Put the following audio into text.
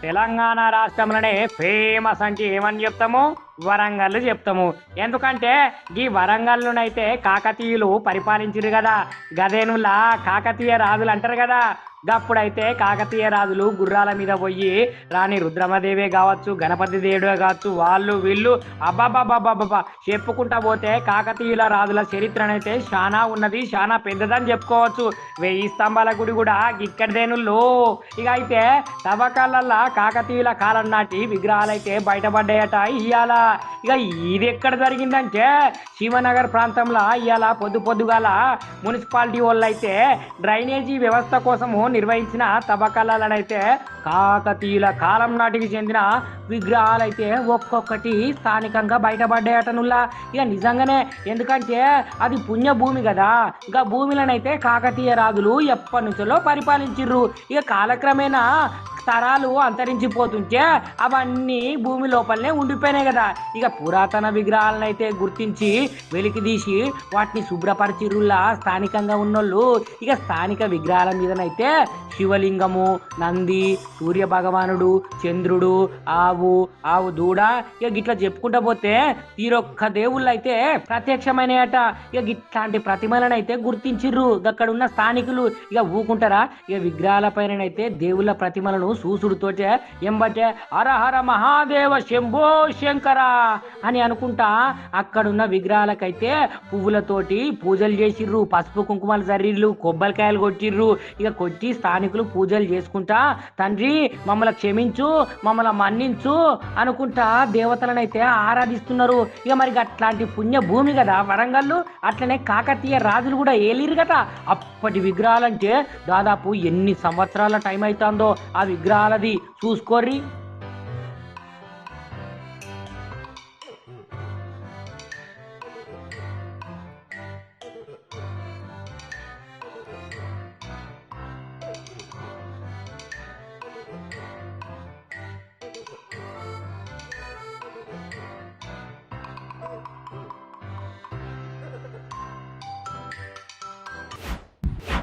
తెలంగాణ రాష్ట్రంలోనే ఫేమస్ అంటే ఏమని చెప్తాము? వరంగల్ చెప్తాము. ఎందుకంటే ఈ వరంగల్లునైతే కాకతీయులు పరిపాలించిరు కదా. గదేనులా కాకతీయ రాజులు అంటారు కదా. గప్పుడైతే కాకతీయ రాజులు గుర్రాల మీద పోయి రాణి రుద్రమదేవే కావచ్చు, గణపతి దేవుడే కావచ్చు, వాళ్ళు వీళ్ళు అబ్బాబాబాబాబా చెప్పుకుంటా పోతే కాకతీయుల రాజుల చరిత్రనైతే చాలా ఉన్నది, చాలా పెద్దదని చెప్పుకోవచ్చు. 1000 స్తంభాల గుడి కూడా ఇక్కడదేనుల్లో. ఇక అయితే తవ్వకాలల్లా కాకతీయుల కాలం నాటి విగ్రహాలు అయితే బయటపడ్డాయట ఇవాళ. ఇక ఇది ఎక్కడ జరిగిందంటే శివనగర్ ప్రాంతంలో ఇవాళ పొద్దుగాల మున్సిపాలిటీ వాళ్ళు అయితే డ్రైనేజీ వ్యవస్థ కోసము నిర్వహించిన తవ్వకాలనైతే కాకతీయుల కాలం నాటికి చెందిన విగ్రహాలు అయితే ఒక్కొక్కటి స్థానికంగా బయటపడ్డాయటనుల్లా. ఇక నిజంగానే, ఎందుకంటే అది పుణ్యభూమి కదా. ఇక భూమిలనైతే కాకతీయ రాజులు ఎప్పటి నుంచో పరిపాలించిర్రు. ఇక కాలక్రమేణా తరాలు అంతరించిపోతుంటే అవన్నీ భూమి లోపలనే ఉండిపోయినాయి కదా. ఇక పురాతన విగ్రహాలను అయితే గుర్తించి వెలికి తీసి వాటిని శుభ్రపరిచిరుల్లా స్థానికంగా ఉన్నోళ్ళు. ఇక స్థానిక విగ్రహాల మీదనైతే శివలింగము, నంది, సూర్య భగవానుడు, చంద్రుడు, ఆవు దూడ, ఇక గిట్లా చెప్పుకుంటా పోతే తీరొక్క దేవుళ్ళు అయితే ప్రత్యక్షమైనయట. ఇక ఇట్లాంటి ప్రతిమలను అయితే గుర్తించిర్రు అక్కడ ఉన్న స్థానికులు. ఇక ఊకుంటారా? ఇక విగ్రహాల పైననైతే దేవుళ్ళ ప్రతిమలను సూసుడుతోటే ఎంబటే హరహర మహాదేవ శంభో శంకర అని అనుకుంటా అక్కడున్న విగ్రహాలకైతే పువ్వులతోటి పూజలు చేసిర్రు, పసుపు కుంకుమలు జర్రిర్రు, కొబ్బరికాయలు కొట్టిర్రు. ఇక కొట్టి స్థానికులు పూజలు చేసుకుంటా తండ్రి మమ్మల్ని క్షమించు, మమ్మల్ని మన్నించు అనుకుంటా దేవతలనైతే ఆరాధిస్తున్నారు. ఇక మరి అట్లాంటి పుణ్య భూమి కదా వరంగల్లు. అట్లనే కాకతీయ రాజులు కూడా ఏలిరు కదా. అప్పటి విగ్రహాలంటే దాదాపు ఎన్ని సంవత్సరాల టైం అవుతుందో ఆ విగ్రహాలది చూసుకోర్రి.